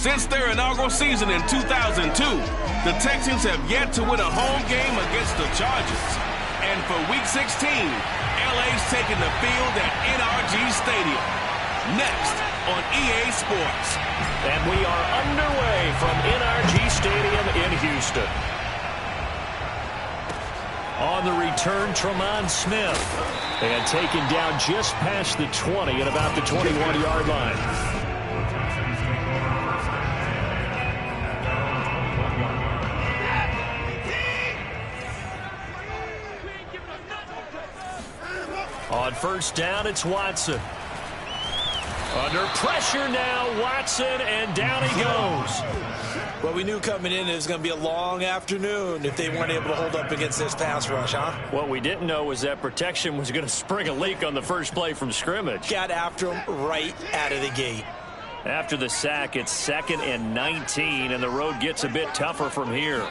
Since their inaugural season in 2002, the Texans have yet to win a home game against the Chargers. And for Week 16, LA's taking the field at NRG Stadium. Next on EA Sports. And we are underway from NRG Stadium in Houston. On the return, Tremont Smith. And taken down just past the 20 at about the 21-yard line. On first down, it's Watson. Under pressure now, Watson, and down he goes. Well, we knew coming in it was going to be a long afternoon if they weren't able to hold up against this pass rush, huh? What we didn't know was that protection was going to spring a leak on the first play from scrimmage. Got after him right out of the gate. After the sack, it's 2nd and 19, and the road gets a bit tougher from here.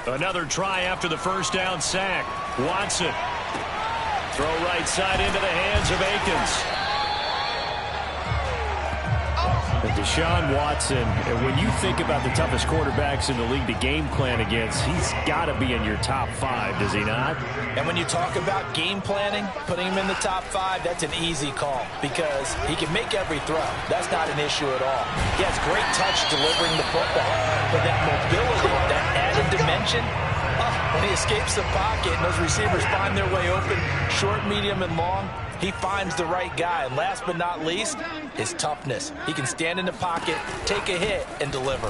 Another try after the first down sack. Watson. Throw right side into the hands of Akins. And Deshaun Watson, and when you think about the toughest quarterbacks in the league to game plan against, he's got to be in your top 5, does he not? And when you talk about game planning, putting him in the top 5, that's an easy call because he can make every throw. That's not an issue at all. He has great touch delivering the football, but that mobility, that added dimension, when he escapes the pocket and those receivers find their way open, short, medium, and long, he finds the right guy. And last but not least, his toughness. He can stand in the pocket, take a hit, and deliver.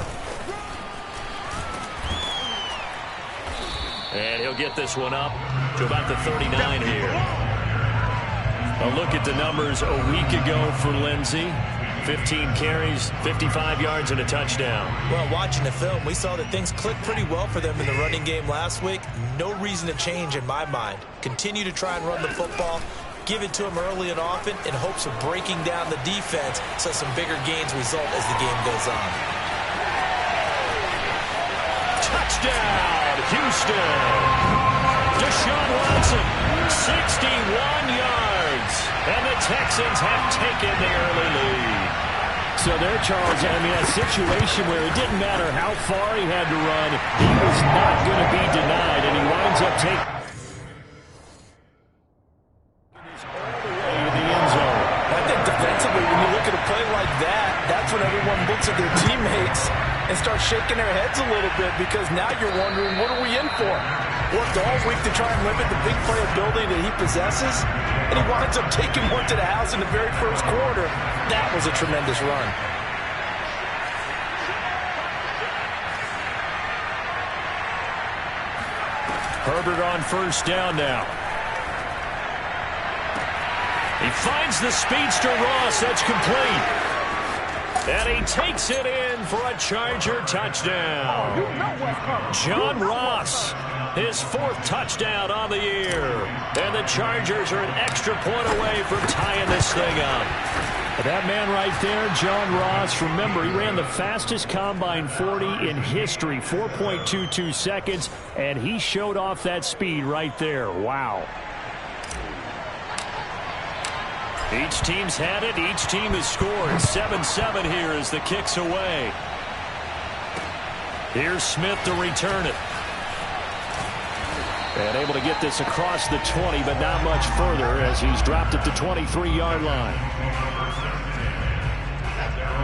And he'll get this one up to about the 39 here. A look at the numbers a week ago for Lindsey. 15 carries, 55 yards, and a touchdown. Well, watching the film, we saw that things clicked pretty well for them in the running game last week. No reason to change in my mind. Continue to try and run the football. Give it to him early and often in hopes of breaking down the defense so some bigger gains result as the game goes on. Touchdown, Houston. Deshaun Watson, 61 yards. And the Texans have taken the early lead. So there, Charles, I mean, a situation where it didn't matter how far he had to run, he was not going to be denied, and he winds up taking when everyone looks at their teammates and starts shaking their heads a little bit because now you're wondering, what are we in for? Worked all week to try and limit the big playability that he possesses, and he winds up taking one to the house in the very first quarter. That was a tremendous run. Herbert on first down now. He finds the speedster Ross. That's complete. And he takes it in for a Charger touchdown. John Ross, his 4th touchdown on the year. And the Chargers are an extra point away from tying this thing up. That man right there, John Ross, remember, he ran the fastest combine 40 in history, 4.22 seconds, and he showed off that speed right there. Wow. Each team's had it. Each team has scored. 7-7 here as the kick's away. Here's Smith to return it. And able to get this across the 20, but not much further as he's dropped at the 23-yard line.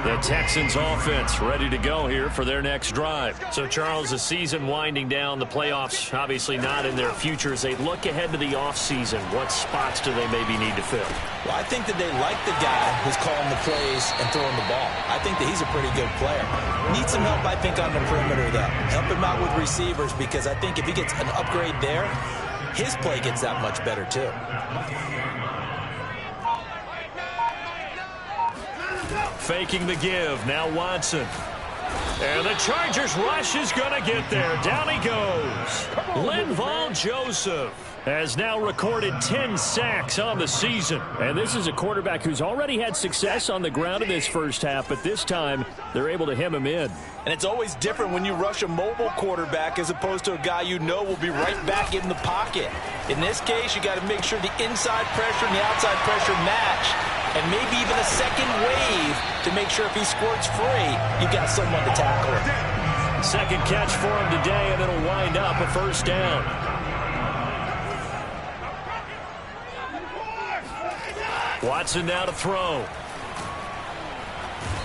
The Texans offense ready to go here for their next drive. So, Charles, the season winding down, the playoffs obviously not in their future. As they look ahead to the offseason, what spots do they maybe need to fill? Well, I think that they like the guy who's calling the plays and throwing the ball. I think that he's a pretty good player. Needs some help, I think, on the perimeter, though. Help him out with receivers, because I think if he gets an upgrade there, his play gets that much better, too. Faking the give. Now Watson. And the Chargers rush is going to get there. Down he goes. Linval Joseph has now recorded 10 sacks on the season. And this is a quarterback who's already had success on the ground in this first half, but this time they're able to hem him in. And it's always different when you rush a mobile quarterback as opposed to a guy you know will be right back in the pocket. In this case, you got to make sure the inside pressure and the outside pressure match, and maybe even a second wave to make sure if he squirts free, you got someone to tackle him. Second catch for him today, and it'll wind up a first down. Watson now to throw.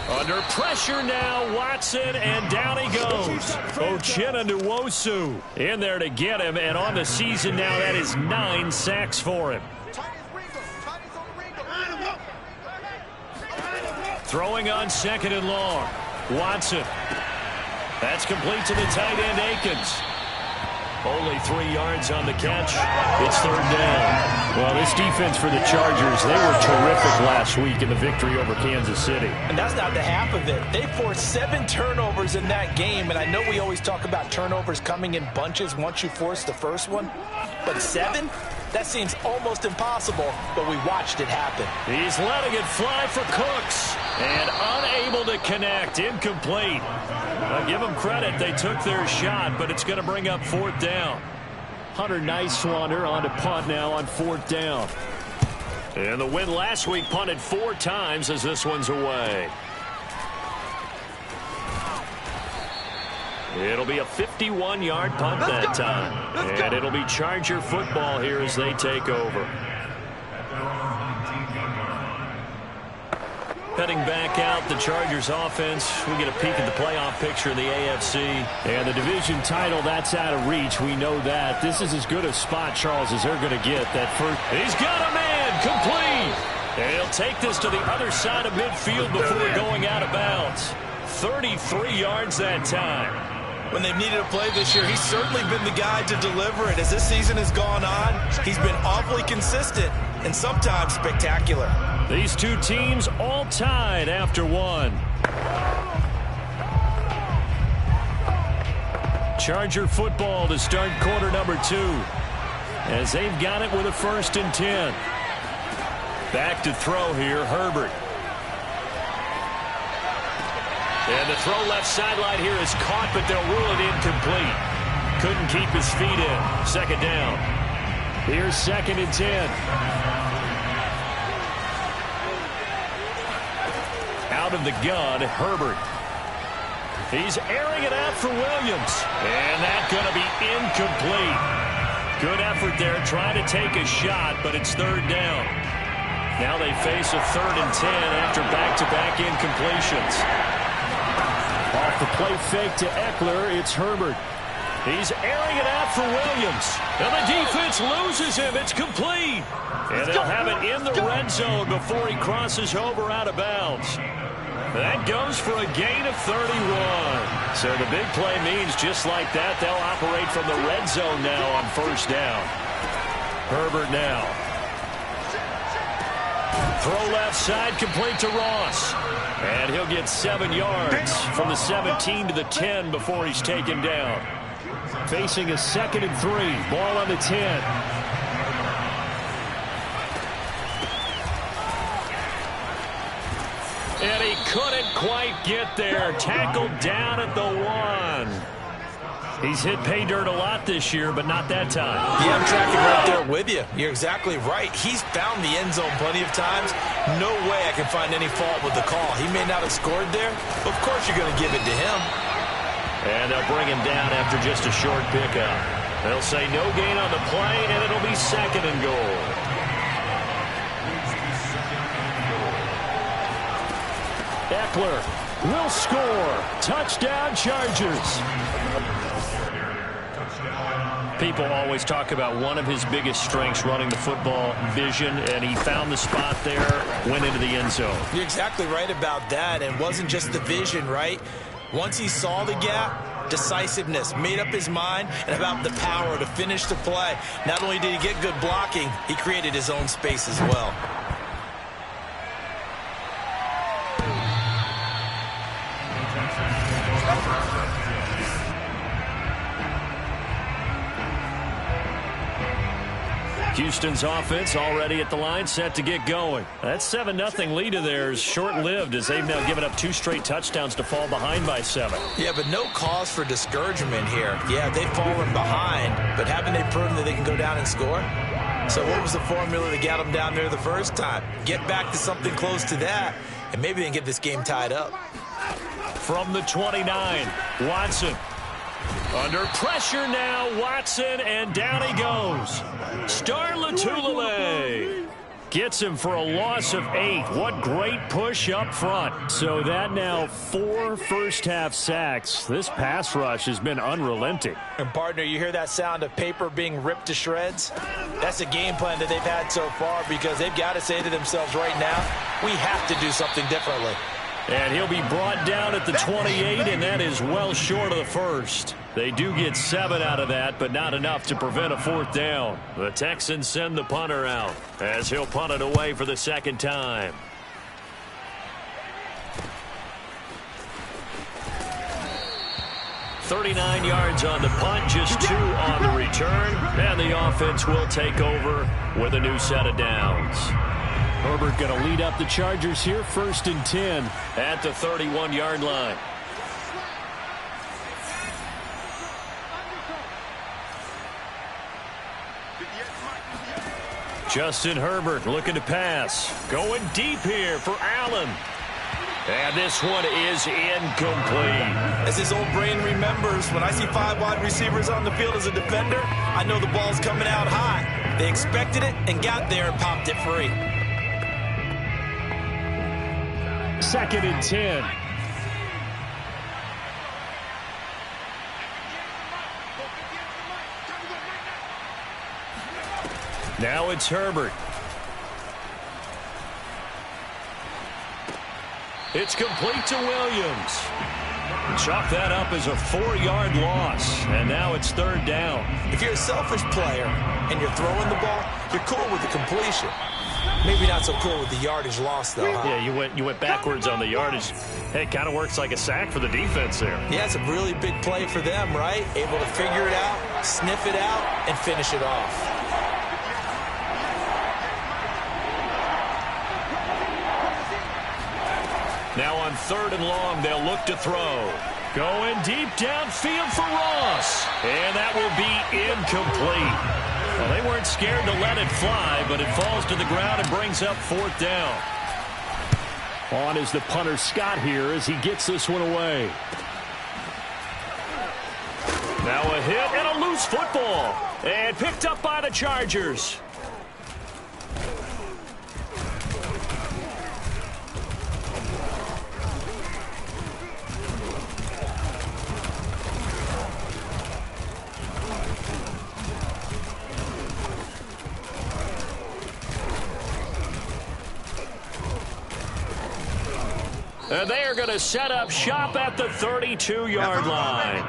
Under pressure now, Watson, and down he goes. Uchenna Nwosu in there to get him, and on the season now, that is 9 sacks for him. Throwing on second and long. Watson. That's complete to the tight end, Akins. Only 3 yards on the catch. It's third down. Well, this defense for the Chargers, they were terrific last week in the victory over Kansas City. And that's not the half of it. They forced 7 turnovers in that game, and I know we always talk about turnovers coming in bunches once you force the first one, but 7? That seems almost impossible, but we watched it happen. He's letting it fly for Cooks, and unable to connect. Incomplete. I'll give them credit. They took their shot, but it's going to bring up fourth down. Hunter Nice-Swander on to punt now on fourth down. And the win last week punted 4 times as this one's away. It'll be a 51-yard punt that time. And it'll be Charger football here as they take over. Heading back out, the Chargers offense. We get a peek at the playoff picture in the AFC. And the division title, that's out of reach. We know that. This is as good a spot, Charles, as they're going to get. That first. He's got a man complete. And he'll take this to the other side of midfield before going out of bounds. 33 yards that time. When they've needed a play this year, he's certainly been the guy to deliver it. As this season has gone on, he's been awfully consistent and sometimes spectacular. These two teams all tied after one. Charger football to start quarter number 2. As they've got it with a 1st and 10. Back to throw here, Herbert. And the throw left sideline here is caught, but they'll rule it incomplete. Couldn't keep his feet in. Second down. Here's 2nd and 10. Out of the gun, Herbert. He's airing it out for Williams. And that's going to be incomplete. Good effort there, trying to take a shot, but it's third down. Now they face a 3rd and 10 after back-to-back incompletions. Off the play fake to Eckler, it's Herbert. He's airing it out for Williams. And the defense loses him. It's complete. And they'll have it in the red zone before he crosses over out of bounds. That goes for a gain of 31. So the big play means just like that, they'll operate from the red zone now on first down. Herbert now. Throw left side, complete to Ross. And he'll get 7 yards from the 17 to the 10 before he's taken down. Facing a 2nd and 3. Ball on the 10. And he couldn't quite get there. Tackled down at the 1. He's hit pay dirt a lot this year, but not that time. Yeah, I'm tracking right there with you. You're exactly right. He's found the end zone plenty of times. No way I can find any fault with the call. He may not have scored there. Of course you're going to give it to him. And they'll bring him down after just a short pickup. They'll say no gain on the play, and it'll be 2nd and goal. Eckler will score. Touchdown, Chargers. People always talk about one of his biggest strengths, running the football, vision, and he found the spot there, went into the end zone. You're exactly right about that, and it wasn't just the vision, right? Once he saw the gap, decisiveness, made up his mind, and about the power to finish the play. Not only did he get good blocking, he created his own space as well. Houston's offense already at the line, set to get going. That 7-0 lead of theirs short-lived as they've now given up 2 straight touchdowns to fall behind by 7. Yeah, but no cause for discouragement here. Yeah, they've fallen behind, but haven't they proven that they can go down and score? So what was the formula that got them down there the first time? Get back to something close to that, and maybe they can get this game tied up. From the 29, Watson. Under pressure now, Watson, and down he goes. Star Latulele gets him for a loss of 8. What great push up front. So that now 4 first-half sacks. This pass rush has been unrelenting. And, partner, you hear that sound of paper being ripped to shreds? That's a game plan that they've had so far because they've got to say to themselves right now, we have to do something differently. And he'll be brought down at the 28, and that is well short of the first. They do get 7 out of that, but not enough to prevent a 4th down. The Texans send the punter out as he'll punt it away for the second time. $39 yards on the punt, just 2 on the return, and the offense will take over with a new set of downs. Herbert going to lead up the Chargers here, 1st and 10 at the 31-yard line. Justin Herbert looking to pass. Going deep here for Allen. And this one is incomplete. As his old brain remembers, when I see 5 wide receivers on the field as a defender, I know the ball's coming out high. They expected it and got there and popped it free. 2nd and 10. Now it's Herbert. It's complete to Williams. Chalk that up as a 4-yard loss, and now it's 3rd down. If you're a selfish player and you're throwing the ball, you're cool with the completion. Maybe not so cool with the yardage loss, though, huh? Yeah, you went backwards on the yardage. Hey, it kind of works like a sack for the defense there. Yeah, it's a really big play for them, right? Able to figure it out, sniff it out, and finish it off. Now on 3rd and long, they'll look to throw. Going deep downfield for Ross. And that will be incomplete. Well, they weren't scared to let it fly, but it falls to the ground and brings up 4th down. On is the punter Scott here as he gets this one away. Now a hit and a loose football. And picked up by the Chargers. And they are going to set up shop at the 32-yard line.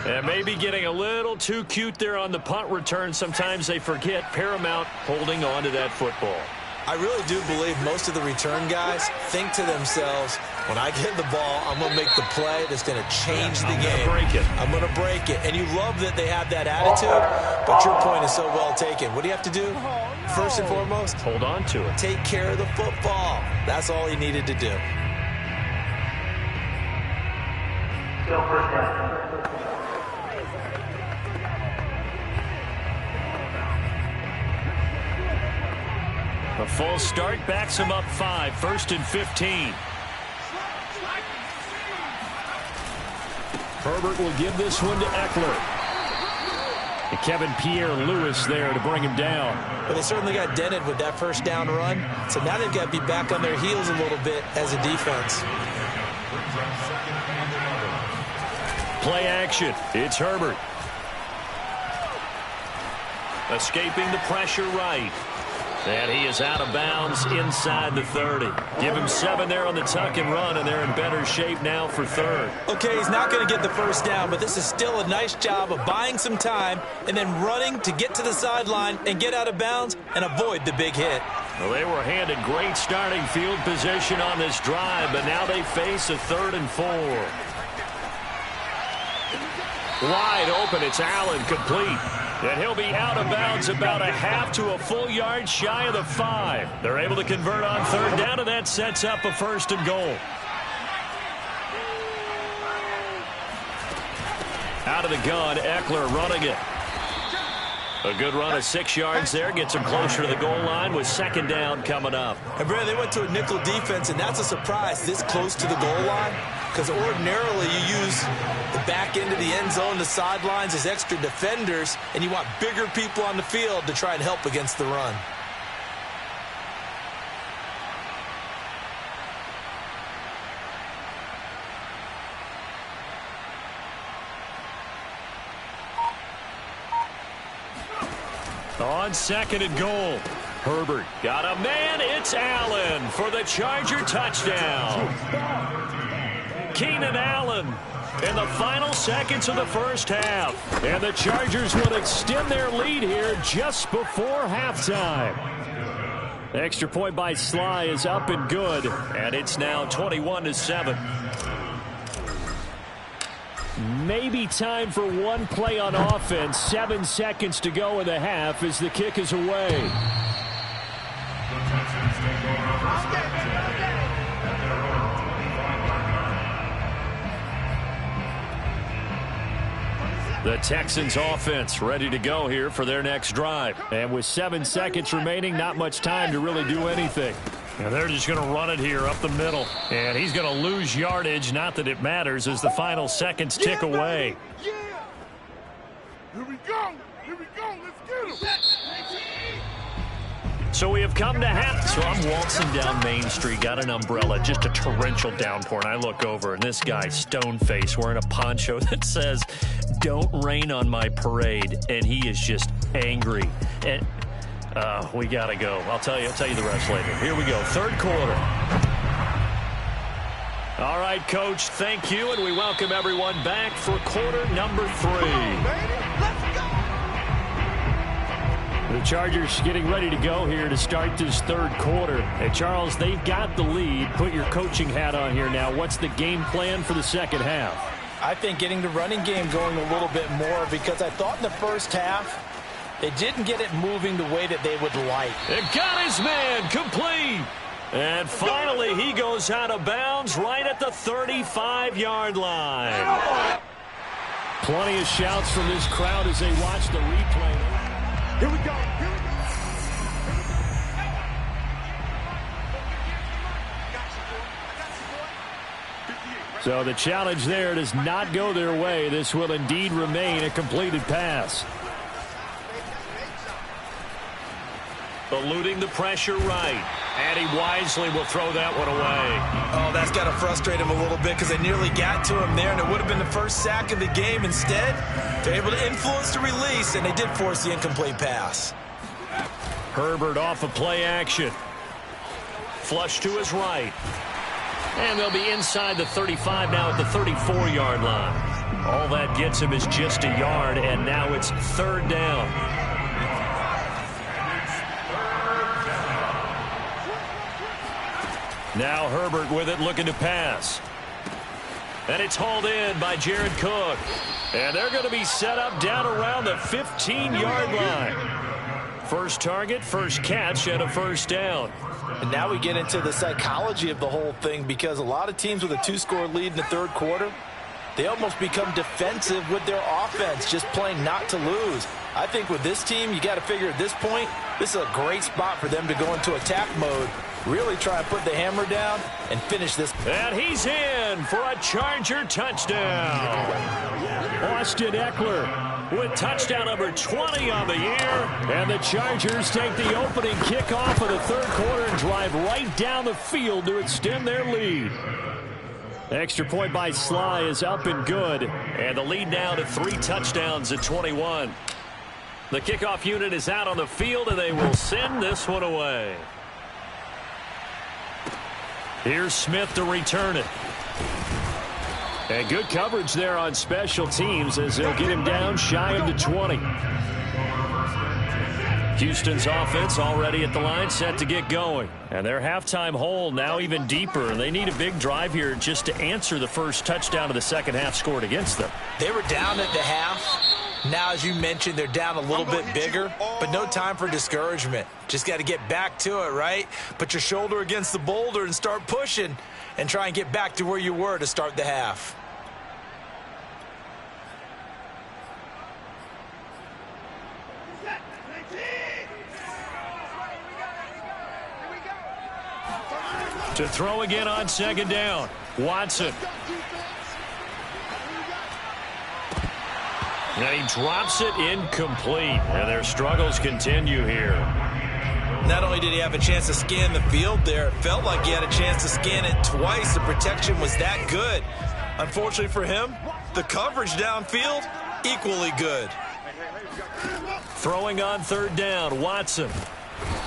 And maybe getting a little too cute there on the punt return. Sometimes they forget paramount holding on to that football. I really do believe most of the return guys think to themselves, when I get the ball, I'm going to make the play that's going to change the game. I'm going to break it. And you love that they have that attitude, but your point is so well taken. What do you have to do? First and foremost, hold on to it. Take care of the football. That's all he needed to do. A full start backs him up 5, 1st and 15. Herbert will give this one to Eckler. And Kevin Pierre-Louis there to bring him down. Well, they certainly got dented with that first down run. So now they've got to be back on their heels a little bit as a defense. Play action. It's Herbert. Escaping the pressure right. And he is out of bounds inside the 30. Give him 7 there on the tuck and run, and they're in better shape now for third. Okay, he's not going to get the first down, but this is still a nice job of buying some time and then running to get to the sideline and get out of bounds and avoid the big hit. Well, they were handed great starting field position on this drive, but now they face a 3rd and 4. Wide open, it's Allen, complete. And he'll be out of bounds about a half to a full yard shy of the 5. They're able to convert on 3rd down, and that sets up a 1st and goal. Out of the gun, Eckler running it. A good run of 6 yards there. Gets him closer to the goal line with 2nd down coming up. And, Brad, they went to a nickel defense, and that's a surprise this close to the goal line. Because ordinarily you use the back end of the end zone, the sidelines as extra defenders, and you want bigger people on the field to try and help against the run. On 2nd and goal. Herbert got a man. It's Allen for the Charger touchdown. Keenan Allen in the final seconds of the first half. And the Chargers will extend their lead here just before halftime. Extra point by Sly is up and good. And it's now 21-7. Maybe time for one play on offense. 7 seconds to go in the half as the kick is away. The Texans offense ready to go here for their next drive. And with 7 seconds remaining, not much time to really do anything. And they're just going to run it here up the middle. And he's going to lose yardage. Not that it matters as the final seconds tick away. Yeah. Here we go. Here we go. Let's get him. So we have come to half. So I'm waltzing down Main Street, got an umbrella, just a torrential downpour, and I look over, and this guy, stone-faced, wearing a poncho that says, "Don't rain on my parade," and he is just angry. And we got to go. I'll tell you the rest later. Here we go, 3rd quarter. All right, Coach, thank you, and we welcome everyone back for quarter number 3. The Chargers getting ready to go here to start this 3rd quarter. And, Charles, they've got the lead. Put your coaching hat on here now. What's the game plan for the 2nd half? I think getting the running game going a little bit more because I thought in the first half they didn't get it moving the way that they would like. It got his man complete. And finally he goes out of bounds right at the 35-yard line. Plenty of shouts from this crowd as they watch the replay. Here we go. Here we go. So the challenge there does not go their way. This will indeed remain a completed pass. Eluding the pressure right. And he wisely will throw that one away. Oh, that's got to frustrate him a little bit because they nearly got to him there, and it would have been the first sack of the game. Instead, they're able to influence the release, and they did force the incomplete pass. Herbert off of play action. Flush to his right. And they'll be inside the 35 now at the 34-yard line. All that gets him is just a yard, and now it's 3rd down. Now Herbert with it, looking to pass. And it's hauled in by Jared Cook. And they're going to be set up down around the 15-yard line. First target, first catch, and a 1st down. And now we get into the psychology of the whole thing because a lot of teams with a 2-score lead in the 3rd quarter, they almost become defensive with their offense, just playing not to lose. I think with this team, you got to figure at this point, this is a great spot for them to go into attack mode, really try and put the hammer down and finish this. And he's in for a Charger touchdown. Austin Eckler with touchdown number 20 on the year. And the Chargers take the opening kickoff of the third quarter and drive right down the field to extend their lead. Extra point by Sly is up and good. And the lead now to 3 touchdowns at 21. The kickoff unit is out on the field, and they will send this one away. Here's Smith to return it. And good coverage there on special teams as they'll get him down shy of the 20. Houston's offense already at the line, set to get going. And their halftime hole now even deeper. They need a big drive here just to answer the first touchdown of the second half scored against them. They were down at the half. Now, as you mentioned, they're down a little bit bigger, but no time for discouragement. Just got to get back to it, right? Put your shoulder against the boulder and start pushing and try and get back to where you were to start the half. To throw again on second down. Watson. And he drops it incomplete. And their struggles continue here. Not only did he have a chance to scan the field there, it felt like he had a chance to scan it twice. The protection was that good. Unfortunately for him, the coverage downfield, equally good. Throwing on third down, Watson.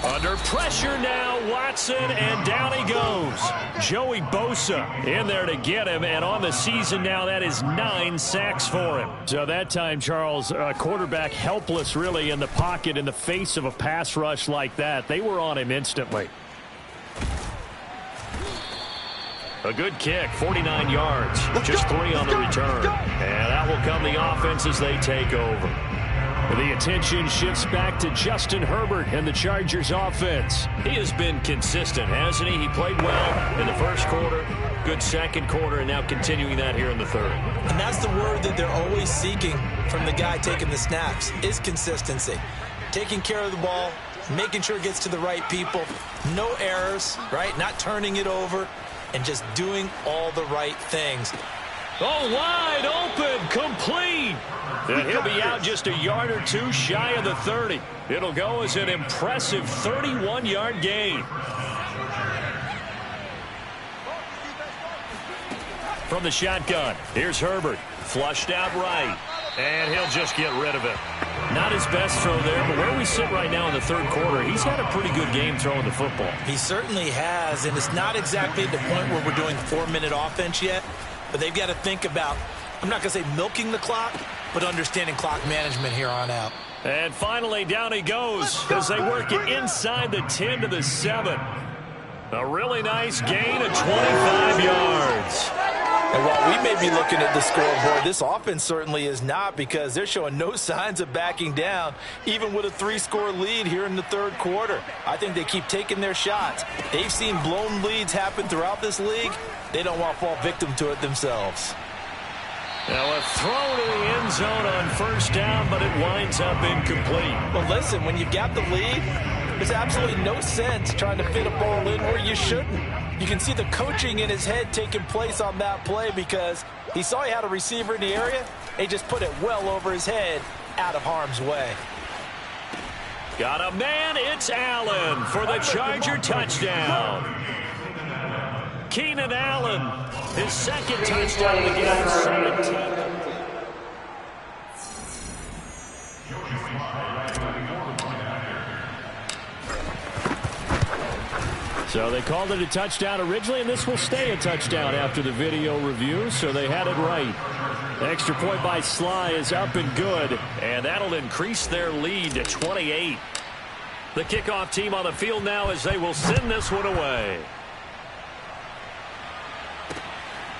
Under pressure now, Watson, and down he goes. Joey Bosa in there to get him, and on the season now, that is 9 sacks for him. So that time, Charles, quarterback helpless really in the pocket in the face of a pass rush like that. They were on him instantly. A good kick, 49 yards, just 3 on the return. And that will come the offense as they take over. The attention shifts back to Justin Herbert and the Chargers offense. He has been consistent, hasn't he? He played well in the first quarter, good second quarter, and now continuing that here in the third. And that's the word that they're always seeking from the guy taking the snaps, is consistency. Taking care of the ball, making sure it gets to the right people, no errors, right? Not turning it over, and just doing all the right things. Oh, wide open, complete. And he'll be out just a yard or 2 shy of the 30. It'll go as an impressive 31-yard gain. From the shotgun, here's Herbert. Flushed out right. And he'll just get rid of it. Not his best throw there, but where we sit right now in the third quarter, he's had a pretty good game throwing the football. He certainly has, and it's not exactly at the point where we're doing 4-minute offense yet. But they've got to think about, I'm not going to say milking the clock, but understanding clock management here on out. And finally, down he goes as they work it inside the 10 to the 7. A really nice gain of 25 yards. And while we may be looking at the scoreboard, this offense certainly is not, because they're showing no signs of backing down, even with a 3-score lead here in the third quarter. I think they keep taking their shots. They've seen blown leads happen throughout this league. They don't want to fall victim to it themselves. Now a throw to the end zone on first down, but it winds up incomplete. Well, listen, when you've got the lead, there's absolutely no sense trying to fit a ball in where you shouldn't. You can see the coaching in his head taking place on that play, because he saw he had a receiver in the area, and he just put it well over his head out of harm's way. Got a man, it's Allen for the Charger touchdown. Keenan Allen, his second touchdown of the game, 17. So they called it a touchdown originally, and this will stay a touchdown after the video review, so they had it right. The extra point by Sly is up and good, and that'll increase their lead to 28. The kickoff team on the field now as they will send this one away.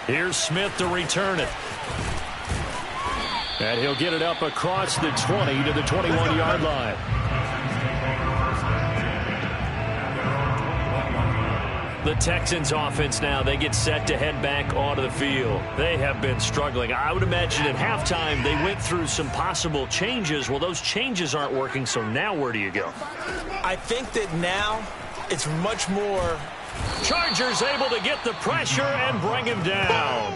Here's Smith to return it. And he'll get it up across the 20 to the 21-yard line. The Texans offense now, they get set to head back onto the field. They have been struggling. I would imagine at halftime they went through some possible changes. Well, those changes aren't working, so now where do you go? I think that now it's much more. Chargers able to get the pressure and bring him down.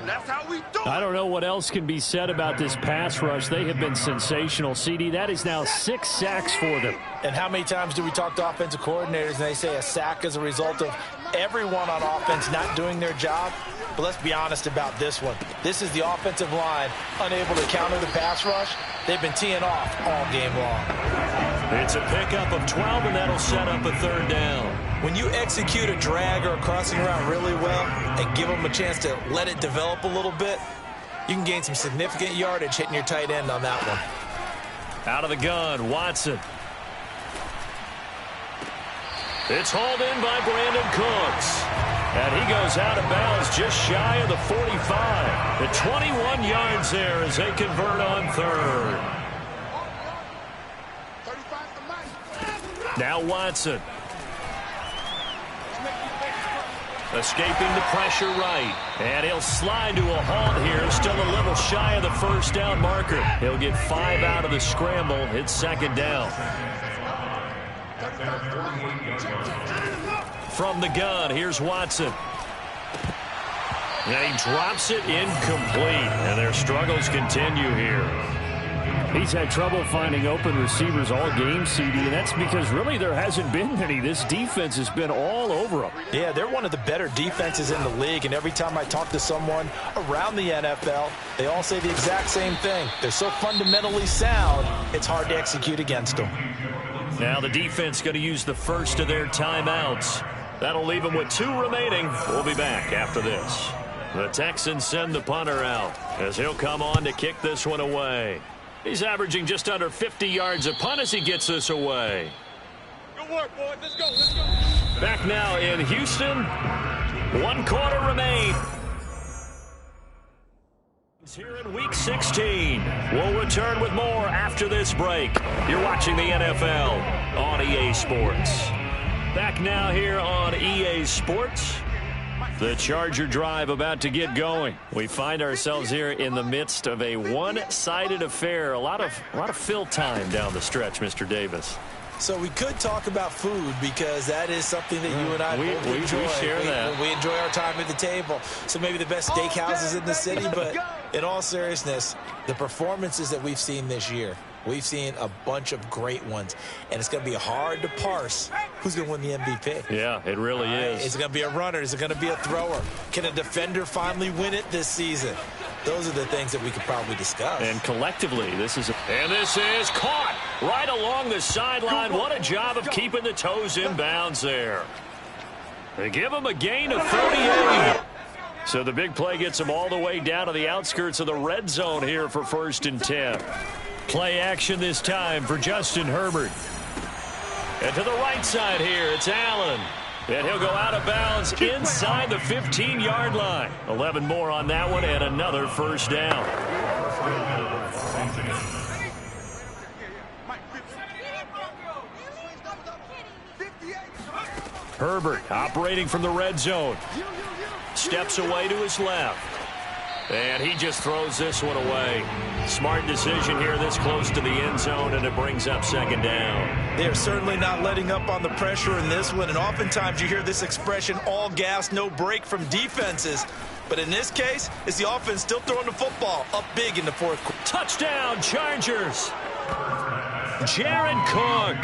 That's how we do it. I don't know what else can be said about this pass rush. They have been sensational, CD. That is now 6 sacks for them. And how many times do we talk to offensive coordinators and they say a sack is a result of everyone on offense not doing their job? But let's be honest about this one. This is the offensive line unable to counter the pass rush. They've been teeing off all game long. It's a pickup of 12, and that'll set up a third down. When you execute a drag or a crossing route really well and give them a chance to let it develop a little bit, you can gain some significant yardage hitting your tight end on that one. Out of the gun, Watson. It's hauled in by Brandon Cooks. And he goes out of bounds just shy of the 45. The 21 yards there as they convert on third. Now Watson. Escaping the pressure right. And he'll slide to a halt here. Still a little shy of the first down marker. He'll get 5 out of the scramble. It's second down. From the gun, here's Watson. And he drops it incomplete. And their struggles continue here. He's had trouble finding open receivers all game, CD, and that's because really there hasn't been any. This defense has been all over them. Yeah, they're one of the better defenses in the league, and every time I talk to someone around the NFL, they all say the exact same thing. They're so fundamentally sound, it's hard to execute against them. Now the defense going to use the first of their timeouts. That'll leave them with 2 remaining. We'll be back after this. The Texans send the punter out as he'll come on to kick this one away. He's averaging just under 50 yards a punt as he gets this away. Good work, boys. Let's go. Let's go. Back now in Houston. 1 quarter remains. Here in Week 16. We'll return with more after this break. You're watching the NFL on EA Sports. Back now here on EA Sports. The Charger drive about to get going. We find ourselves here in the midst of a one-sided affair. A lot of fill time down the stretch, Mr. Davis. So we could talk about food because that is something that you and I both enjoy. We share that. We enjoy our time at the table. So maybe the best steakhouses in the city, but in all seriousness, the performances that we've seen this year, we've seen a bunch of great ones, and it's going to be hard to parse who's going to win the MVP. Yeah, it really is. Is it going to be a runner? Is it going to be a thrower? Can a defender finally win it this season? Those are the things that we could probably discuss. And collectively, this is caught right along the sideline. What a job of keeping the toes in bounds there. They give him a gain of 38. So the big play gets him all the way down to the outskirts of the red zone here for 1st and 10. Play action this time for Justin Herbert. And to the right side here, it's Allen. And he'll go out of bounds inside the 15-yard line. 11 more on that one and another first down. Herbert operating from the red zone. Steps away to his left. And he just throws this one away. Smart decision here this close to the end zone, and it brings up second down. They're certainly not letting up on the pressure in this one, and oftentimes you hear this expression, all gas, no break from defenses. But in this case, it's the offense still throwing the football up big in the 4th quarter. Touchdown, Chargers. Jared Cook,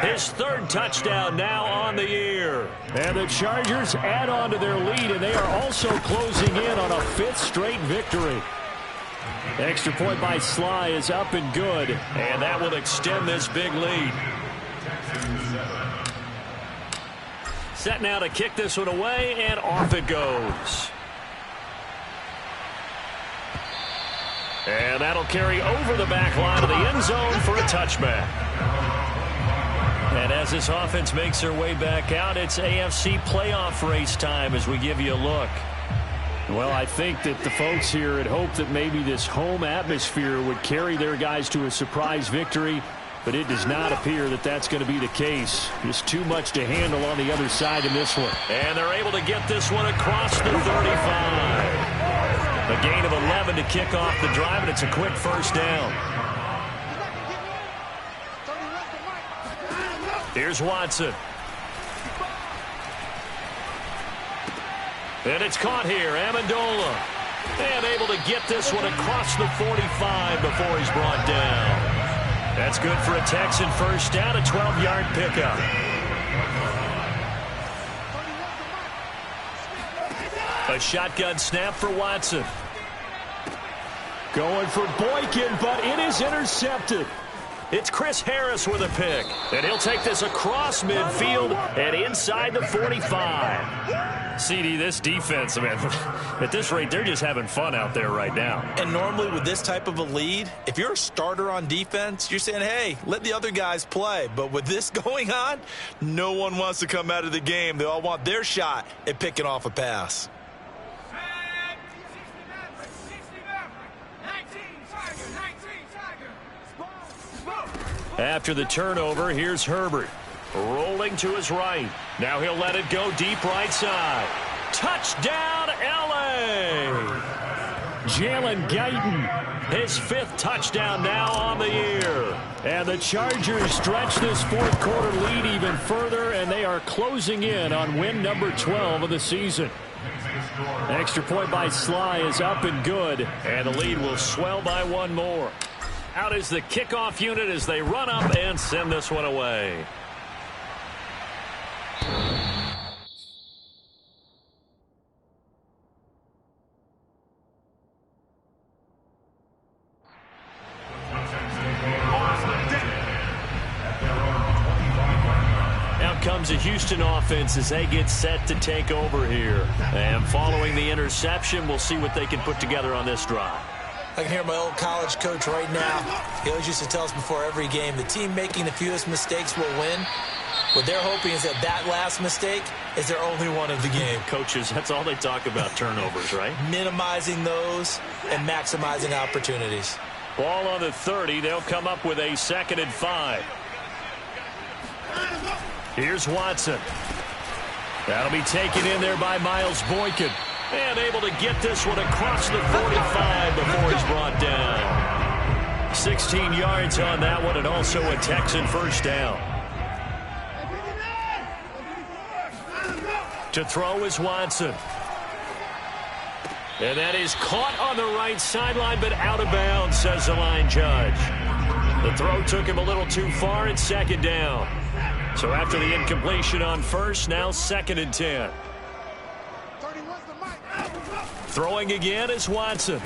his 3rd touchdown now on the year. And the Chargers add on to their lead, and they are also closing in on a 5th straight victory. Extra point by Sly is up and good. And that will extend this big lead. Set now to kick this one away, and off it goes. And that'll carry over the back line of the end zone for a touchback. And as this offense makes their way back out, it's AFC playoff race time as we give you a look. Well, I think that the folks here had hoped that maybe this home atmosphere would carry their guys to a surprise victory, but it does not appear that that's going to be the case. Just too much to handle on the other side in this one. And they're able to get this one across the 35. A gain of 11 to kick off the drive, and it's a quick first down. Here's Watson. And it's caught here. Amendola. And able to get this one across the 45 before he's brought down. That's good for a Texan first down, a 12-yard pickup. A shotgun snap for Watson. Going for Boykin, but it is intercepted. It's Chris Harris with a pick. And he'll take this across midfield and inside the 45. CD, this defense, man, at this rate, they're just having fun out there right now. And normally with this type of a lead, if you're a starter on defense, you're saying, hey, let the other guys play. But with this going on, no one wants to come out of the game. They all want their shot at picking off a pass. After the turnover, here's Herbert. Rolling to his right. Now he'll let it go deep right side. Touchdown, L.A. Jalen Guyton, his 5th touchdown now on the year. And the Chargers stretch this fourth quarter lead even further, and they are closing in on win number 12 of the season. Extra point by Sly is up and good. And the lead will swell by one more. Out is the kickoff unit as they run up and send this one away. Out comes a Houston offense as they get set to take over here. And following the interception, we'll see what they can put together on this drive. I can hear my old college coach right now. He always used to tell us before every game, the team making the fewest mistakes will win. What they're hoping is that last mistake is their only one of the game. Coaches, that's all they talk about, turnovers, right? Minimizing those and maximizing opportunities. Ball on the 30. They'll come up with a 2nd and 5. Here's Watson. That'll be taken in there by Miles Boykin. And able to get this one across the 45 before he's brought down. 16 yards on that one, and also a Texan first down. To throw is Watson. And that is caught on the right sideline, but out of bounds, says the line judge. The throw took him a little too far, and 2nd down. So after the incompletion on first, now 2nd and 10. Throwing again is Watson.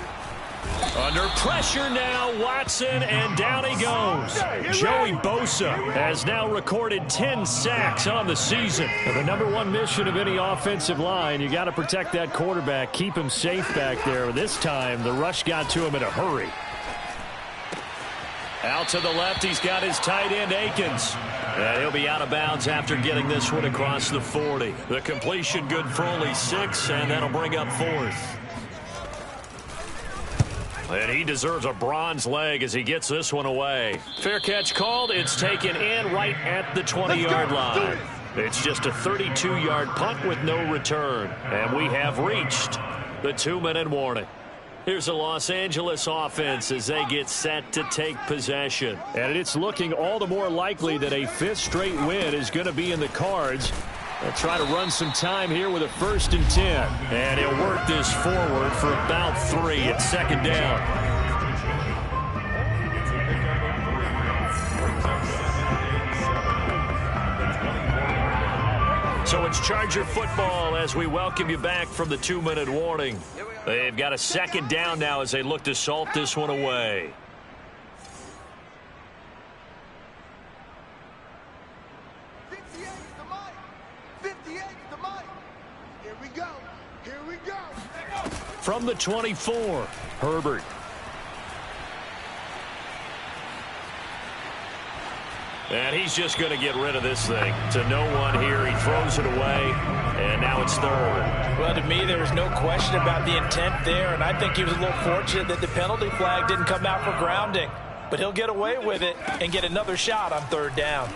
Under pressure now, Watson, and down he goes. Joey Bosa has now recorded 10 sacks on the season. Now, the number one mission of any offensive line, you got to protect that quarterback, keep him safe back there. This time, the rush got to him in a hurry. Out to the left, he's got his tight end, Akins. And he'll be out of bounds after getting this one across the 40. The completion good for only 6, and that'll bring up 4th. And he deserves a bronze leg as he gets this one away. Fair catch called. It's taken in right at the 20-yard line. It's just a 32-yard punt with no return. And we have reached the 2-minute warning. Here's the Los Angeles offense as they get set to take possession. And it's looking all the more likely that a 5th straight win is going to be in the cards. They'll try to run some time here with a 1st and 10. And he'll work this forward for about 3 at 2nd down. So it's Charger football as we welcome you back from the 2-minute warning. They've got a 2nd down now as they look to salt this one away. From the 24, Herbert. And he's just going to get rid of this thing. To no one here. He throws it away, and now it's 3rd. Well, to me, there was no question about the intent there, and I think he was a little fortunate that the penalty flag didn't come out for grounding. But he'll get away with it and get another shot on 3rd down.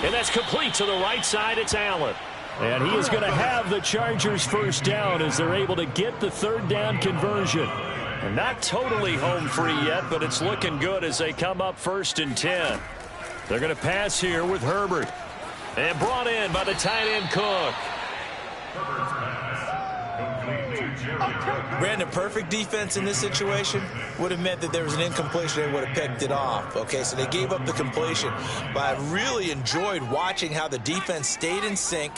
And that's complete to the right side. It's Allen. And he is going to have the Chargers first down as they're able to get the 3rd down conversion. And not totally home free yet, but it's looking good as they come up 1st and 10. They're going to pass here with Herbert. And brought in by the tight end Cook. Brandon, perfect defense in this situation would have meant that there was an incompletion. They would have picked it off. Okay, so they gave up the completion. But I really enjoyed watching how the defense stayed in sync,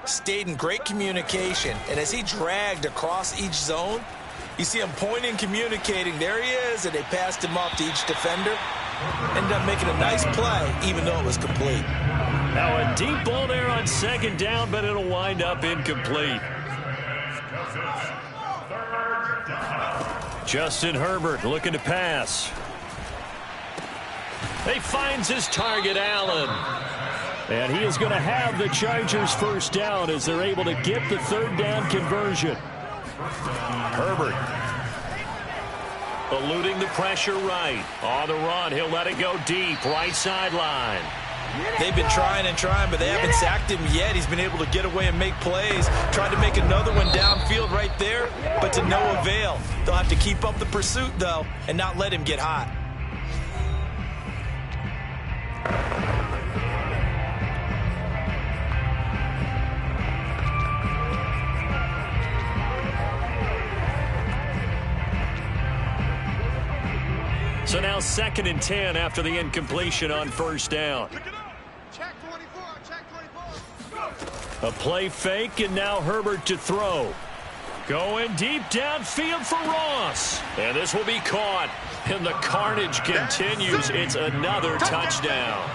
stayed in great communication. And as he dragged across each zone, you see him pointing, communicating. There he is, and they passed him off to each defender. Ended up making a nice play, even though it was complete. Now a deep ball there on second down, but it'll wind up incomplete. Justin Herbert looking to pass. He finds his target, Allen. And he is going to have the Chargers first down as they're able to get the third down conversion. Herbert eluding the pressure right. On the run, he'll let it go deep, right sideline. They've been trying and trying, but they haven't sacked him yet. He's been able to get away and make plays. Tried to make another one downfield right there, but to no avail. They'll have to keep up the pursuit, though, and not let him get hot. So now 2nd and 10 after the incompletion on first down. Check 24, check 24. A play fake, and now Herbert to throw. Going deep downfield for Ross. And this will be caught. And the carnage continues. It's another touchdown.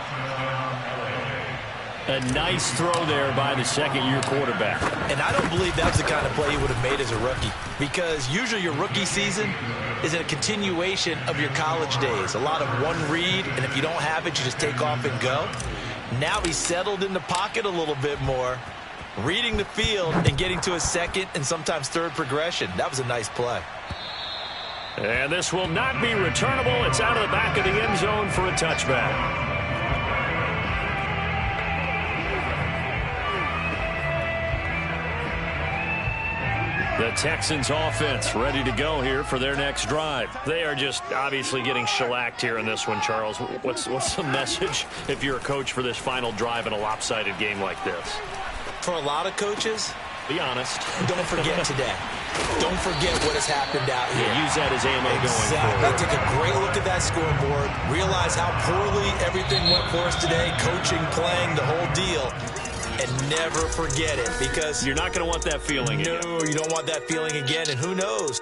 A nice throw there by the second-year quarterback. And I don't believe that was the kind of play he would have made as a rookie, because usually your rookie season is a continuation of your college days. A lot of one read, and if you don't have it, you just take off and go. Now he's settled in the pocket a little bit more, reading the field and getting to a second and sometimes third progression. That was a nice play. And this will not be returnable. It's out of the back of the end zone for a touchback. The Texans offense ready to go here for their next drive. They are just obviously getting shellacked here in this one, Charles. What's the message if you're a coach for this final drive in a lopsided game like this? For a lot of coaches, be honest. Don't forget today. Don't forget what has happened out here. Yeah, use that as ammo going forward. Take a great look at that scoreboard. Realize how poorly everything went for us today. Coaching, playing, the whole deal. And never forget it, because you're not going to want that feeling again. No, you don't want that feeling again, and who knows?